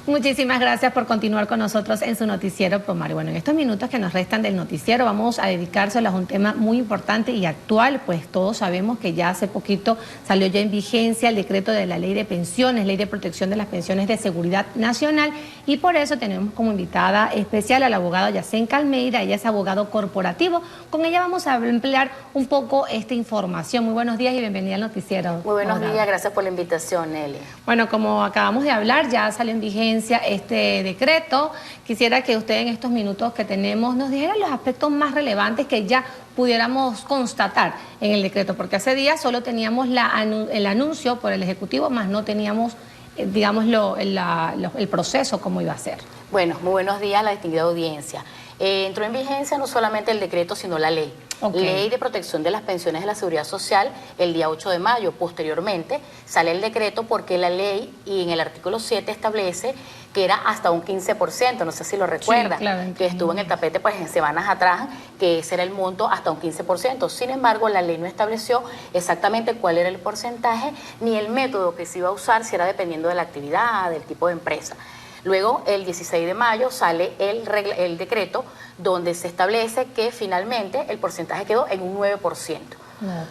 Muchísimas gracias por continuar con nosotros en su noticiero Promar. Bueno, en estos minutos que nos restan del noticiero vamos a dedicárselos a un tema muy importante y actual, pues todos sabemos que ya hace poquito salió ya en vigencia el decreto de la Ley de Pensiones, Ley de Protección de las Pensiones de Seguridad Nacional, y por eso tenemos como invitada especial a la abogada Yacenka Almeida. Ella es abogado corporativo. Con ella vamos a emplear un poco esta información. Muy buenos días y bienvenida al noticiero. Muy buenos días, gracias por la invitación, Nelly. Bueno, como acabamos de hablar, ya salió en vigencia este decreto. Quisiera que usted en estos minutos que tenemos nos dijera los aspectos más relevantes que ya pudiéramos constatar en el decreto, porque hace días solo teníamos el anuncio por el Ejecutivo, más no teníamos, digámoslo, el proceso, cómo iba a ser. Bueno, muy buenos días a la distinguida audiencia. Entró en vigencia no solamente el decreto, sino la ley. Ley de Protección de las Pensiones de la Seguridad Social el día 8 de mayo. Posteriormente sale el decreto porque la ley y en el artículo 7 establece que era hasta un 15%, no sé si lo recuerda, sí, claro, que estuvo en el tapete pues en semanas atrás, que ese era el monto hasta un 15%. Sin embargo, la ley no estableció exactamente cuál era el porcentaje ni el método que se iba a usar, si era dependiendo de la actividad, del tipo de empresa. Luego, el 16 de mayo sale el decreto donde se establece que finalmente el porcentaje quedó en un 9%.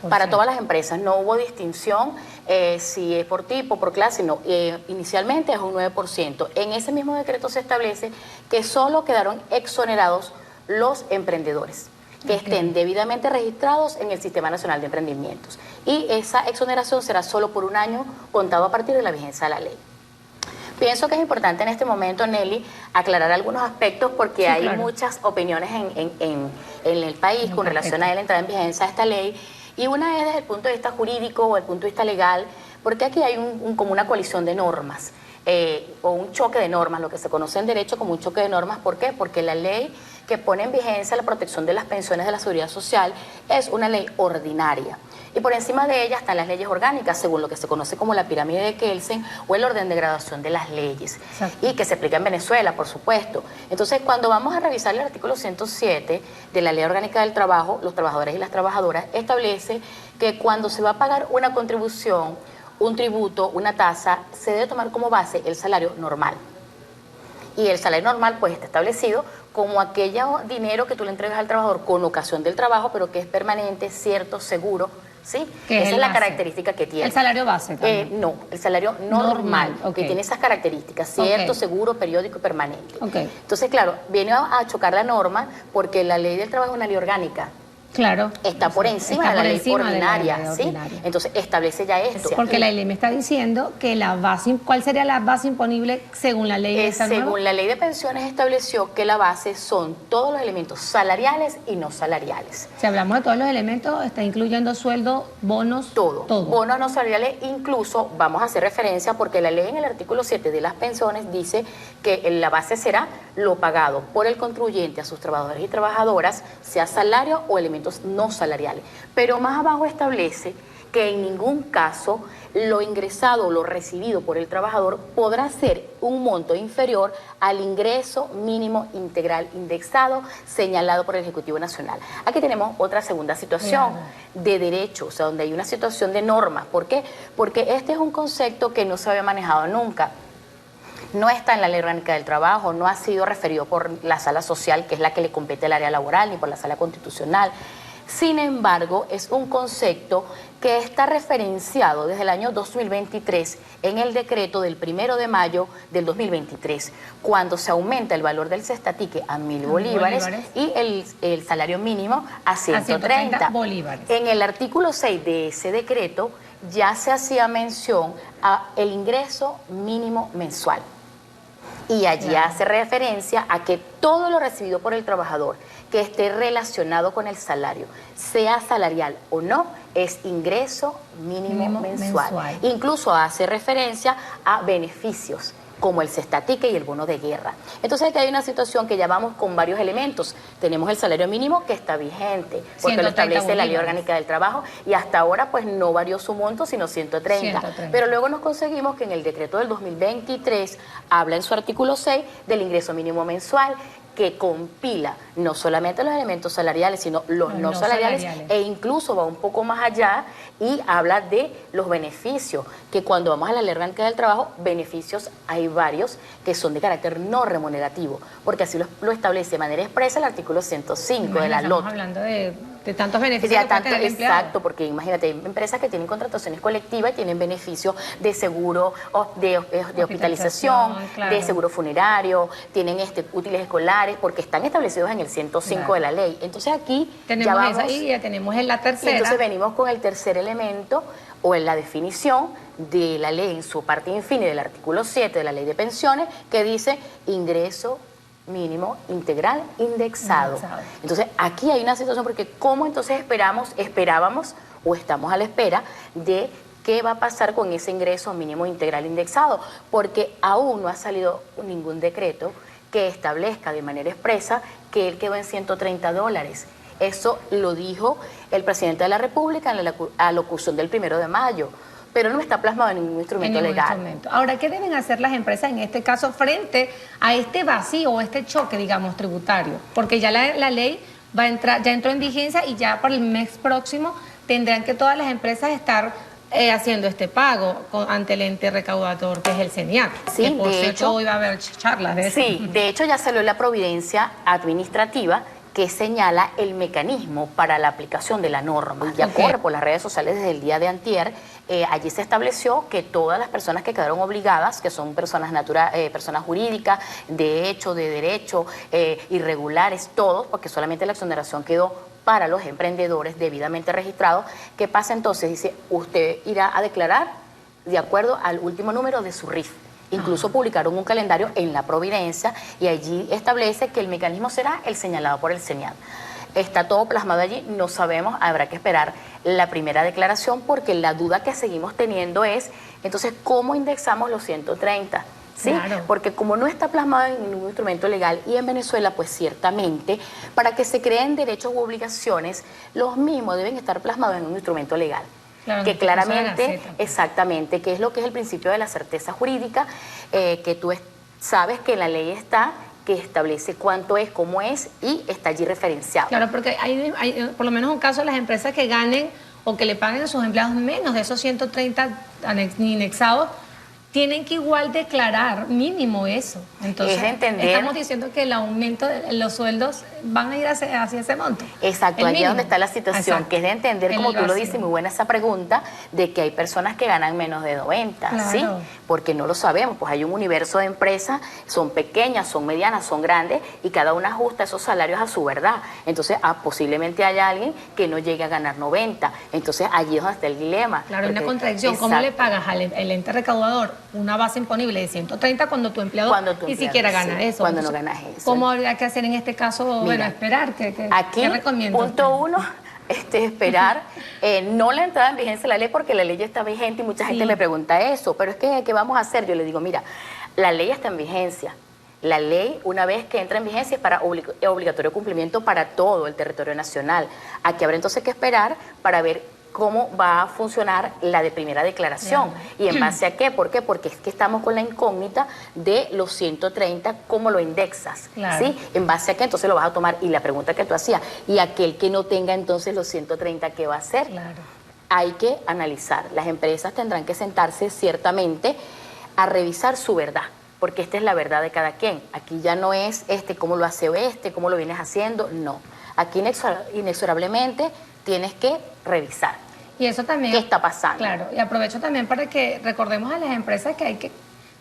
Para todas las empresas, no hubo distinción si es por tipo, por clase, no. Inicialmente es un 9%. En ese mismo decreto se establece que solo quedaron exonerados los emprendedores que estén debidamente registrados en el Sistema Nacional de Emprendimientos. Y esa exoneración será solo por un año contado a partir de la vigencia de la ley. Pienso que es importante en este momento, Nelly, aclarar algunos aspectos porque hay muchas opiniones en el país con relación a la entrada en vigencia de esta ley, y una es desde el punto de vista jurídico o el punto de vista legal, porque aquí hay como una colisión de normas o un choque de normas, lo que se conoce en derecho como un choque de normas. ¿Por qué? Porque la ley que pone en vigencia la protección de las pensiones de la Seguridad Social es una ley ordinaria. Y por encima de ella están las leyes orgánicas, según lo que se conoce como la pirámide de Kelsen o el orden de graduación de las leyes. Exacto. Y que se aplica en Venezuela, por supuesto. Entonces, cuando vamos a revisar el artículo 107 de la Ley Orgánica del Trabajo, los trabajadores y las trabajadoras establece que cuando se va a pagar una contribución, un tributo, una tasa, se debe tomar como base el salario normal. Y el salario normal pues está establecido como aquel dinero que tú le entregas al trabajador con ocasión del trabajo, pero que es permanente, cierto, seguro, ¿sí? Esa es la característica que tiene. ¿El salario base también? No, el salario normal, que tiene esas características, cierto, seguro, periódico y permanente. Entonces, claro, viene a chocar la norma porque la ley del trabajo es una ley orgánica. Claro. Está por encima de la ley ordinaria, ¿sí? Entonces establece ya esto. Porque la ley me está diciendo que la base, ¿cuál sería la base imponible según la ley? Según la ley de pensiones estableció que la base son todos los elementos salariales y no salariales. Si hablamos de todos los elementos, está incluyendo sueldo, bonos, todo. Bonos no salariales, incluso vamos a hacer referencia porque la ley en el artículo 7 de las pensiones dice que la base será lo pagado por el contribuyente a sus trabajadores y trabajadoras, sea salario o elementos no salariales. Pero más abajo establece que en ningún caso lo ingresado o lo recibido por el trabajador podrá ser un monto inferior al ingreso mínimo integral indexado señalado por el Ejecutivo Nacional. Aquí tenemos otra segunda situación de derecho, o sea, donde hay una situación de norma. ¿Por qué? Porque este es un concepto que no se había manejado nunca. No está en la Ley Orgánica del Trabajo, no ha sido referido por la Sala Social, que es la que le compete al área laboral, ni por la Sala Constitucional. Sin embargo, es un concepto que está referenciado desde el año 2023 en el decreto del 1 de mayo del 2023, cuando se aumenta el valor del cestatique a 1.000 bolívares y el salario mínimo a 130 bolívares. En el artículo 6 de ese decreto ya se hacía mención a el ingreso mínimo mensual. Y allí hace referencia a que todo lo recibido por el trabajador que esté relacionado con el salario, sea salarial o no, es ingreso mínimo mensual. Incluso hace referencia a beneficios como el cestatique y el bono de guerra. Entonces aquí hay una situación que ya vamos con varios elementos. Tenemos el salario mínimo que está vigente, porque lo establece la Ley Orgánica del Trabajo, y hasta ahora pues no varió su monto, sino 130. Pero luego nos conseguimos que en el decreto del 2023 habla en su artículo 6 del ingreso mínimo mensual, que compila no solamente los elementos salariales, sino los no salariales, e incluso va un poco más allá y habla de los beneficios, que cuando vamos a la ley orgánica del trabajo, beneficios hay varios que son de carácter no remunerativo, porque así lo establece de manera expresa el artículo 105 de la LOT. Estamos hablando de tantos beneficios que puede tener el empleado. Exacto, porque imagínate, hay empresas que tienen contrataciones colectivas y tienen beneficios de seguro, de hospitalización, claro, de seguro funerario, tienen útiles escolares, porque están establecidos en el 105 claro de la ley. Entonces aquí tenemos ya vamos, esa y ya tenemos en la tercera. Y entonces venimos con el tercer elemento, o en la definición de la ley en su parte infine del artículo 7 de la ley de pensiones, que dice ingreso mínimo integral indexado. Entonces aquí hay una situación, porque ¿cómo entonces esperábamos o estamos a la espera de qué va a pasar con ese ingreso mínimo integral indexado? Porque aún no ha salido ningún decreto que establezca de manera expresa que él quedó en $130. Eso lo dijo el presidente de la República en la alocución del 1 de mayo. Pero no está plasmado en ningún instrumento legal. Ahora, ¿qué deben hacer las empresas en este caso frente a este vacío o este choque, digamos, tributario? Porque ya la ley va a entrar, ya entró en vigencia y ya para el mes próximo tendrán que todas las empresas estar haciendo este pago ante el ente recaudador, que es el CENIAC. Sí, que por cierto, hoy va a haber charlas de eso. Sí, de hecho ya salió la providencia administrativa que señala el mecanismo para la aplicación de la norma. Ya corre por las redes sociales desde el día de antier. Allí se estableció que todas las personas que quedaron obligadas, que son personas personas jurídicas, de hecho, de derecho, irregulares, todos, porque solamente la exoneración quedó para los emprendedores debidamente registrados. ¿Qué pasa entonces? Dice, usted irá a declarar de acuerdo al último número de su RIF. Incluso publicaron un calendario en la Providencia y allí establece que el mecanismo será el señalado por el CENIAT. Está todo plasmado allí, no sabemos, habrá que esperar la primera declaración, porque la duda que seguimos teniendo es, entonces, ¿cómo indexamos los 130? ¿Sí? Claro. Porque como no está plasmado en ningún instrumento legal, y en Venezuela, pues ciertamente, para que se creen derechos u obligaciones, los mismos deben estar plasmados en un instrumento legal. Claro, que claramente, exactamente, que es lo que es el principio de la certeza jurídica, que tú sabes que la ley está, que establece cuánto es, cómo es, y está allí referenciado. Claro, porque hay por lo menos un caso de las empresas que ganen o que le paguen a sus empleados menos de esos 130 indexados, tienen que igual declarar mínimo eso. Entonces, es entender, estamos diciendo que el aumento de los sueldos van a ir hacia ese monto. Exacto, allí es donde está la situación. Exacto. Que es de entender, como tú lo dices, muy buena esa pregunta, de que hay personas que ganan menos de 90, claro, ¿sí? Porque no lo sabemos, pues hay un universo de empresas, son pequeñas, son medianas, son grandes, y cada una ajusta esos salarios a su verdad. Entonces, posiblemente haya alguien que no llegue a ganar 90. Entonces, allí es donde está el dilema. Claro, hay una contradicción. Exacto. ¿Cómo le pagas al ente recaudador una base imponible de 130 cuando tu empleado ni siquiera gana eso? Cuando no ganas eso. ¿Cómo habría que hacer en este caso? Mira, bueno, esperar. Aquí, ¿qué recomiendo? Punto uno, esperar, no la entrada en vigencia de la ley, porque la ley ya está vigente y mucha gente me pregunta eso, pero es que, ¿qué vamos a hacer? Yo le digo, mira, la ley está en vigencia. La ley, una vez que entra en vigencia, es para obligatorio cumplimiento para todo el territorio nacional. Aquí habrá entonces que esperar para ver cómo va a funcionar la de primera declaración. Claro. ¿Y en base a qué? ¿Por qué? Porque es que estamos con la incógnita de los 130, ¿cómo lo indexas? Claro. ¿Sí? ¿En base a qué? Entonces lo vas a tomar. Y la pregunta que tú hacías, ¿y aquel que no tenga entonces los 130, qué va a hacer? Claro. Hay que analizar. Las empresas tendrán que sentarse ciertamente a revisar su verdad, porque esta es la verdad de cada quien. Aquí ya no es cómo lo hace cómo lo vienes haciendo, no. Aquí inexorablemente tienes que revisar. Y eso también. ¿Qué está pasando? Claro, y aprovecho también para que recordemos a las empresas que hay que,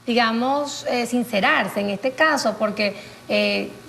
digamos, sincerarse en este caso, porque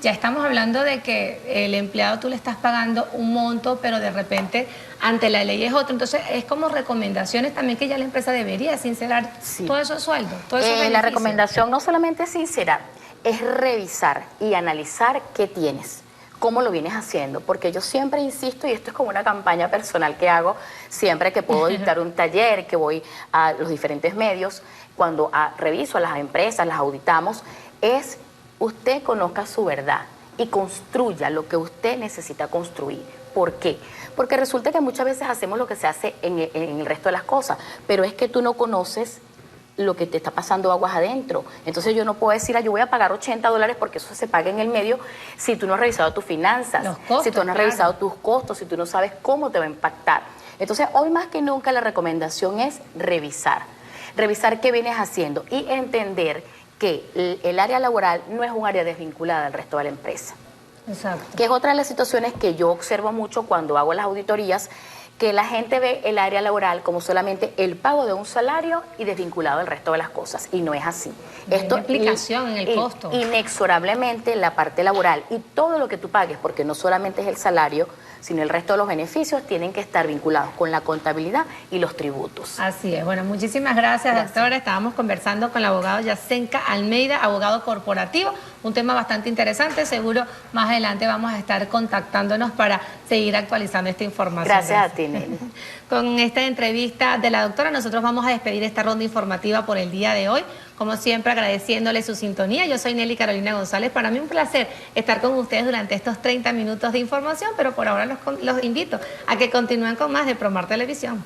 ya estamos hablando de que el empleado tú le estás pagando un monto, pero de repente ante la ley es otro. Entonces es como recomendaciones también que ya la empresa debería sincerar todos esos sueldos, todos esos beneficios. La recomendación no solamente es sincerar, es revisar y analizar qué tienes. ¿Cómo lo vienes haciendo? Porque yo siempre insisto, y esto es como una campaña personal que hago, siempre que puedo dictar un taller, que voy a los diferentes medios, cuando reviso a las empresas, las auditamos, es usted conozca su verdad y construya lo que usted necesita construir. ¿Por qué? Porque resulta que muchas veces hacemos lo que se hace en el resto de las cosas, pero es que tú no conoces lo que te está pasando aguas adentro. Entonces yo no puedo decir, yo voy a pagar $80 porque eso se paga en el medio si tú no has revisado tus finanzas, los costos, si tú no has revisado tus costos, si tú no sabes cómo te va a impactar. Entonces hoy más que nunca la recomendación es revisar qué vienes haciendo y entender que el área laboral no es un área desvinculada del resto de la empresa. Exacto. Que es otra de las situaciones que yo observo mucho cuando hago las auditorías, que la gente ve el área laboral como solamente el pago de un salario y desvinculado del resto de las cosas, y no es así. Esto implicación en el costo. Inexorablemente la parte laboral y todo lo que tú pagues, porque no solamente es el salario, sino el resto de los beneficios tienen que estar vinculados con la contabilidad y los tributos. Así es. Bueno, muchísimas gracias, doctora. Estábamos conversando con el abogado Yacenka Almeida, abogado corporativo, un tema bastante interesante. Seguro más adelante vamos a estar contactándonos para seguir actualizando esta información. Gracias a ti, Nelly. Con esta entrevista de la doctora, nosotros vamos a despedir esta ronda informativa por el día de hoy. Como siempre, agradeciéndole su sintonía. Yo soy Nelly Carolina González. Para mí un placer estar con ustedes durante estos 30 minutos de información, pero por ahora los invito a que continúen con más de Promar Televisión.